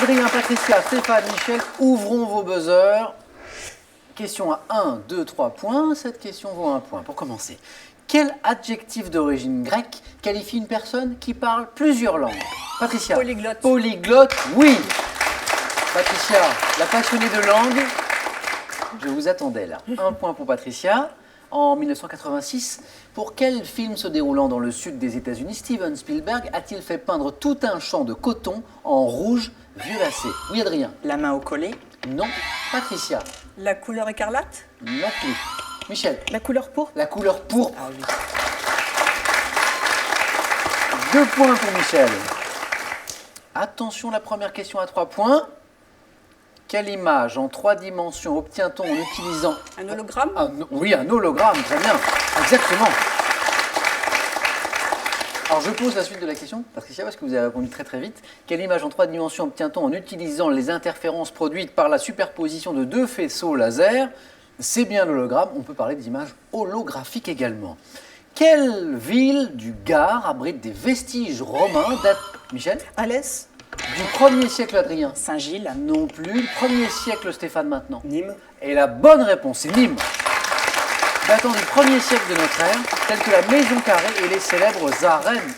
Adrien, Patricia, Stéphane, Michel, ouvrons vos buzzers. Question à 1, 2, 3 points. Cette question vaut 1 point. Pour commencer, quel adjectif d'origine grecque qualifie une personne qui parle plusieurs langues? Patricia. Polyglotte. Polyglotte, oui. Patricia, la passionnée de langue. Je vous attendais là. 1 point pour Patricia. En 1986, pour quel film se déroulant dans le sud des États-Unis, Steven Spielberg a-t-il fait peindre tout un champ de coton en rouge violacé? Oui, Adrien. La main au collet. Non. Patricia. La couleur écarlate. Non plus. Michel. La couleur pourpre. La couleur pourpre. Ah oui. 2 points pour Michel. Attention, la première question à 3 points. Quelle image en 3 dimensions obtient-on en utilisant... Un hologramme. Oui, un hologramme, très bien. Exactement. Alors, je pose la suite de la question, Patricia, parce que vous avez répondu très très vite. Quelle image en 3 dimensions obtient-on en utilisant les interférences produites par la superposition de 2 faisceaux laser? C'est bien l'hologramme. On peut parler d'images holographiques également. Quelle ville du Gard abrite des vestiges romains date... Michel? Alès. Du 1er siècle, Adrien? Saint-Gilles. Non plus. 1er siècle, Stéphane, maintenant. Nîmes. Et la bonne réponse, c'est Nîmes. Datant du 1er siècle de notre ère, telles que la Maison Carrée et les célèbres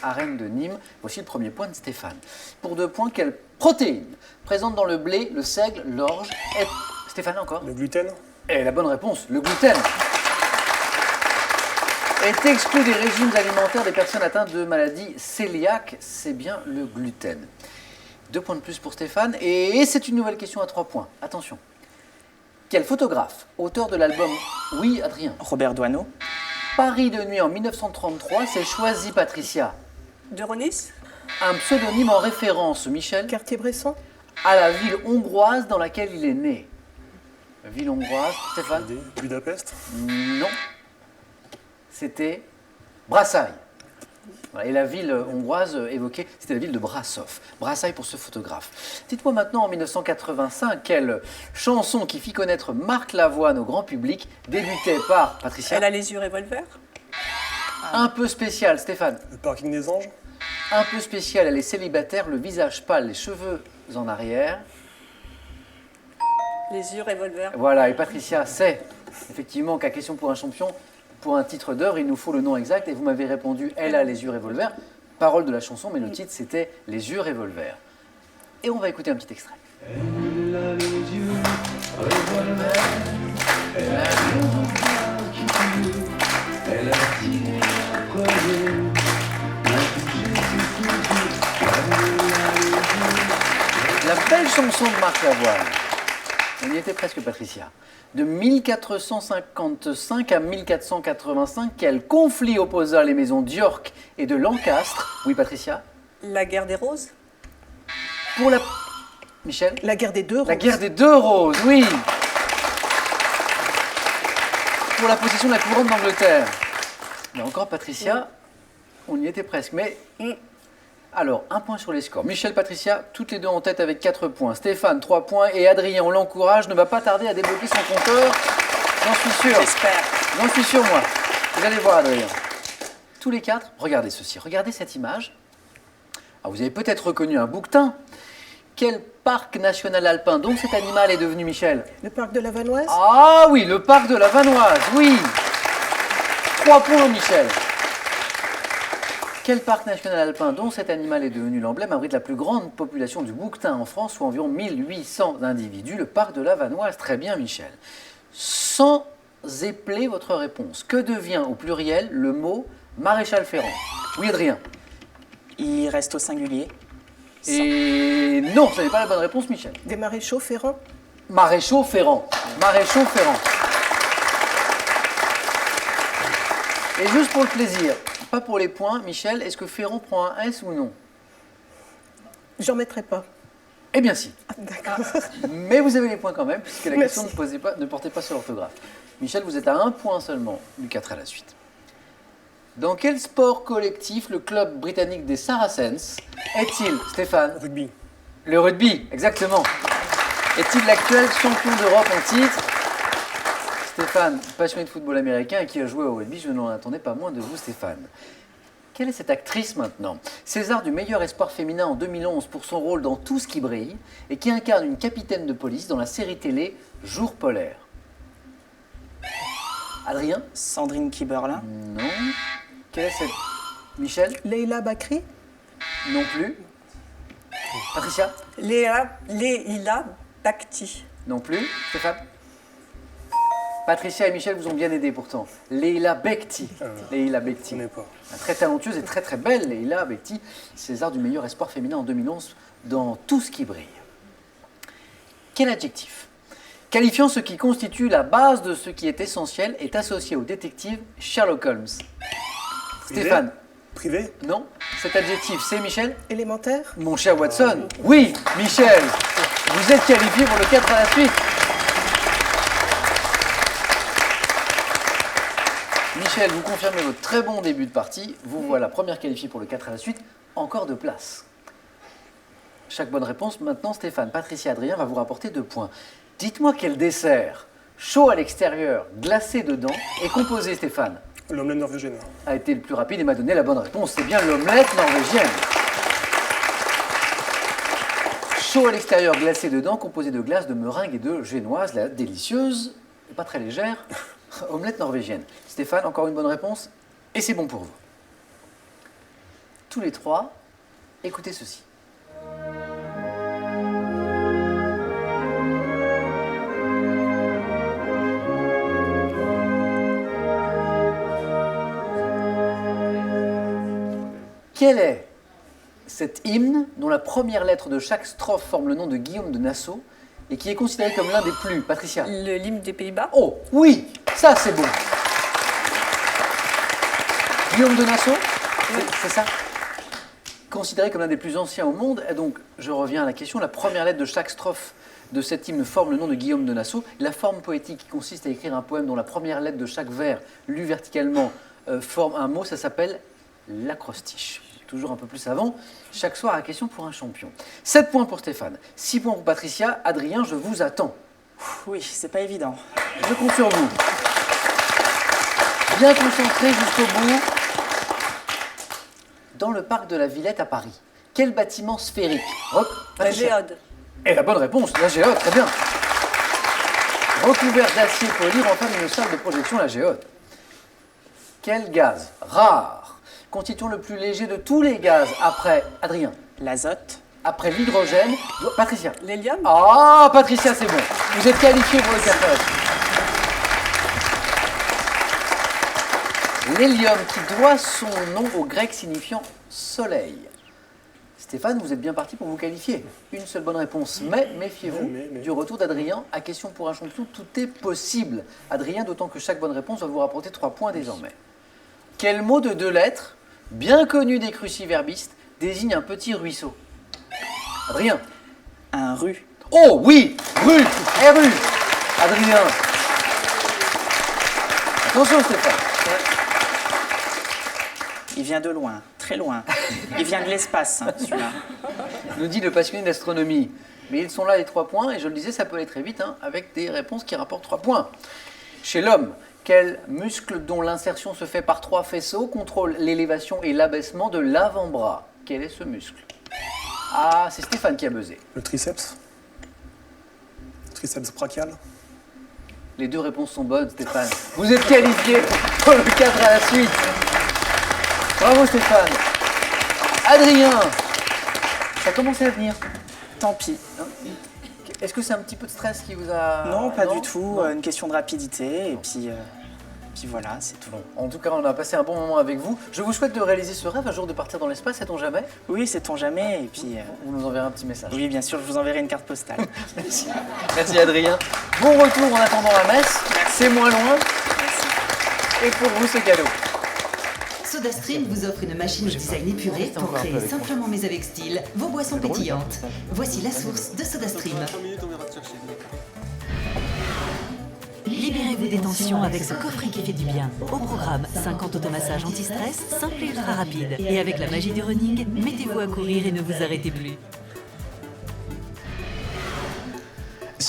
arènes de Nîmes. Voici le premier point de Stéphane. Pour 2 points, quelle protéine présente dans le blé, le seigle, l'orge est... Stéphane, encore? Le gluten. Et la bonne réponse, le gluten. Est exclu des régimes alimentaires des personnes atteintes de maladies cœliaques, c'est bien le gluten. 2 points de plus pour Stéphane. Et c'est une nouvelle question à 3 points. Attention. Quel photographe, auteur de l'album... Oui, Adrien. Robert Doisneau. Paris de nuit en 1933, s'est choisi, Patricia. De Ronis. Un pseudonyme en référence, Michel, Cartier-Bresson. à la ville hongroise dans laquelle il est né. Ville hongroise, Stéphane? Budapest. Non. C'était Brassailles. Voilà, et la ville hongroise évoquée, c'était la ville de Brassov. Brassailles pour ce photographe. Dites-moi maintenant, en 1985, quelle chanson qui fit connaître Marc Lavoine au grand public débutait par, Patricia? Elle a les yeux revolver. Un peu spécial, Stéphane. Le parking des anges. Un peu spécial, elle est célibataire, le visage pâle, les cheveux en arrière. Les yeux revolver. Voilà, et Patricia sait effectivement qu'à question pour un champion, pour un titre d'œuvre, il nous faut le nom exact. Et vous m'avez répondu, elle a les yeux revolver. Parole de la chanson, mais le titre c'était Les yeux revolver. Et on va écouter un petit extrait. Elle a les yeux revolver, elle a le regard qui tue, elle a tiré la croisée, m'a touché tout. La belle chanson de Marc Lavoine. On y était presque, Patricia. De 1455 à 1485, quel conflit opposa les maisons d'York et de Lancastre? Oui, Patricia? La guerre des roses. Pour la... Michel? La guerre des deux roses. La guerre des 2 roses, oui. Pour la possession de la couronne d'Angleterre. Mais encore, Patricia, on y était presque. Mais alors, 1 point sur les scores. Michel, Patricia, toutes les deux en tête avec 4 points. Stéphane, 3 points. Et Adrien, on l'encourage, ne va pas tarder à débloquer son compteur. J'en suis sûr. J'espère. J'en suis sûr, moi. Vous allez voir, Adrien. Tous les 4, regardez ceci. Regardez cette image. Alors, vous avez peut-être reconnu un bouquetin. Quel parc national alpin dont cet animal est devenu, Michel? Le parc de la Vanoise. Ah oui, le parc de la Vanoise, oui. 3 points, Michel. Quel parc national alpin dont cet animal est devenu l'emblème abrite la plus grande population du bouquetin en France, soit environ 1800 individus? Le parc de la Vanoise, très bien, Michel. Sans épeler votre réponse, que devient au pluriel le mot maréchal Ferrand? Oui, Adrien. Il reste au singulier. Et non, ce n'est pas la bonne réponse, Michel. Des maréchaux ferrants. Maréchaux Ferrand. Maréchaux Ferrand. Et juste pour le plaisir, pas pour les points, Michel, est-ce que Ferrand prend un S ou non? J'en mettrai pas. Eh bien si. D'accord. Mais vous avez les points quand même, puisque la Merci. question ne portait pas sur l'orthographe. Michel, vous êtes à 1 point seulement du 4 à la suite. Dans quel sport collectif le club britannique des Saracens est-il, Stéphane? Rugby. Le rugby, exactement. Est-il l'actuel champion d'Europe en titre? Stéphane, passionné de football américain et qui a joué au rugby, je n'en attendais pas moins de vous, Stéphane. Quelle est cette actrice maintenant? César du meilleur espoir féminin en 2011 pour son rôle dans Tout ce qui brille et qui incarne une capitaine de police dans la série télé Jour polaire. Adrien? Sandrine Kiberlin. Non. Quelle est cette... Michel? Leila Bakri. Non plus. Patricia? Leila Bakti. Non plus. Stéphane? Patricia et Michel vous ont bien aidé pourtant. Leila Bekti. Leila Bekti. Je connais pas. Très talentueuse et très très belle, Leila Bekti, César du meilleur espoir féminin en 2011 dans Tout ce qui brille. Quel adjectif, qualifiant ce qui constitue la base de ce qui est essentiel, est associé au détective Sherlock Holmes? Stéphane? Privé? Non. Cet adjectif, c'est Michel? Élémentaire. Mon cher Watson? Oui, Michel. Vous êtes qualifié pour le 4 à la suite. Michel, vous confirmez votre très bon début de partie. Vous voilà première qualifiée pour le 4 à la suite. Encore de place. Chaque bonne réponse, maintenant Stéphane, Patricia, Adrien va vous rapporter 2 points. Dites-moi quel dessert, chaud à l'extérieur, glacé dedans, est composé, Stéphane? L'omelette norvégienne. A été le plus rapide et m'a donné la bonne réponse. C'est bien l'omelette norvégienne. Chaud à l'extérieur, glacé dedans, composé de glace, de meringue et de génoise, la délicieuse, et pas très légère, omelette norvégienne. Stéphane, encore une bonne réponse, et c'est bon pour vous. Tous les 3, écoutez ceci. Quel est cet hymne dont la première lettre de chaque strophe forme le nom de Guillaume de Nassau et qui est considéré comme l'un des plus... Patricia? L'hymne des Pays-Bas. Oh, oui, ça c'est bon. Guillaume de Nassau, c'est ça? Considéré comme l'un des plus anciens au monde. Et donc, je reviens à la question. La première lettre de chaque strophe de cet hymne forme le nom de Guillaume de Nassau. La forme poétique qui consiste à écrire un poème dont la première lettre de chaque vers, lue verticalement, forme un mot, ça s'appelle l'acrostiche. Toujours un peu plus savant. Chaque soir, la question pour un champion. 7 points pour Stéphane, 6 points pour Patricia. Adrien, je vous attends. Oui, c'est pas évident. Je compte sur vous. Bien concentré jusqu'au bout. Dans le parc de la Villette à Paris, quel bâtiment sphérique? La Patricia. Géode. Et la bonne réponse, la Géode, très bien. Recouvert d'acier pour lire enfin une salle de projection, la Géode. Quel gaz rare constitue le plus léger de tous les gaz après Adrien? L'azote. Après l'hydrogène, Patricia. L'hélium. Ah, Patricia, c'est bon. Vous êtes qualifié pour le 4. L'hélium qui doit son nom au grec signifiant soleil. Stéphane, vous êtes bien parti pour vous qualifier. Une seule bonne réponse, mais méfiez-vous Mais. du retour d'Adrien. À question pour un champion, tout est possible. Adrien, d'autant que chaque bonne réponse va vous rapporter 3 points désormais. Quel mot de 2 lettres, bien connu des cruciverbistes, désigne un petit ruisseau? Adrien. Un rue. Oh oui, rue, RU. Adrien. Attention Stéphane. Il vient de loin, très loin. Il vient de l'espace, hein, celui-là. Nous dit le passionné d'astronomie. Mais ils sont là les 3 points, et je le disais, ça peut aller très vite, hein, avec des réponses qui rapportent 3 points. Chez l'homme, quel muscle dont l'insertion se fait par 3 faisceaux contrôle l'élévation et l'abaissement de l'avant-bras? Quel est ce muscle? Ah, c'est Stéphane qui a buzzé. Le triceps. Triceps brachial. Les 2 réponses sont bonnes, Stéphane. Vous êtes qualifié pour le 4 à la suite. Bravo Stéphane. Adrien, ça commence à venir. Tant pis. Est-ce que c'est un petit peu de stress qui vous a... Non, pas du tout. Non. Une question de rapidité. Et puis voilà, c'est tout. Bon, en tout cas, on a passé un bon moment avec vous. Je vous souhaite de réaliser ce rêve, un jour de partir dans l'espace, sait-on jamais? Oui, sait-on jamais. Et puis, Vous nous enverrez un petit message. oui, bien sûr, je vous enverrai une carte postale. Merci. Merci Adrien. Bon retour en attendant la messe. C'est moins loin. Et pour vous, c'est cadeau. SodaStream vous offre une machine au design épuré pour créer simplement mais avec style vos boissons pétillantes. Voici la source de SodaStream. Libérez-vous des tensions avec ce coffret qui fait du bien. Au programme, 50 automassages anti-stress, simple et ultra rapide. Et avec la magie du running, mettez-vous à courir et ne vous arrêtez plus.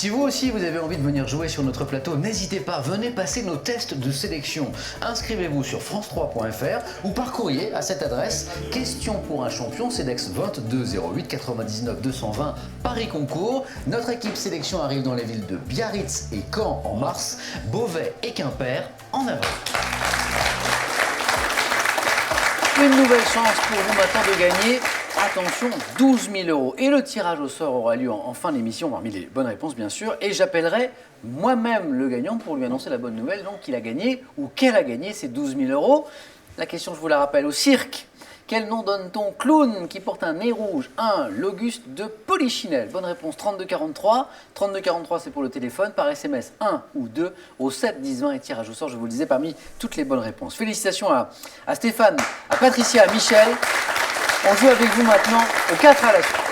Si vous aussi vous avez envie de venir jouer sur notre plateau, n'hésitez pas, venez passer nos tests de sélection. Inscrivez-vous sur france3.fr ou par courrier à cette adresse: question pour un champion, CEDEX 22 08 99 220 Paris Concours. Notre équipe sélection arrive dans les villes de Biarritz et Caen en mars, Beauvais et Quimper en avril. Une nouvelle chance pour vous maintenant de gagner, attention, 12 000 €. Et le tirage au sort aura lieu en fin d'émission, parmi les bonnes réponses bien sûr. Et j'appellerai moi-même le gagnant pour lui annoncer la bonne nouvelle, donc qu'il a gagné ou qu'elle a gagné ces 12 000 €. La question, je vous la rappelle, au cirque. Quel nom donne-t-on au clown qui porte un nez rouge? 1. L'Auguste de Polichinelle. Bonne réponse, 3243. 3243, c'est pour le téléphone. Par SMS, 1 ou 2 au 7 10 20 et tirage au sort, je vous le disais, parmi toutes les bonnes réponses. Félicitations à Stéphane, à Patricia, à Michel. On joue avec vous maintenant au 4 à la suite.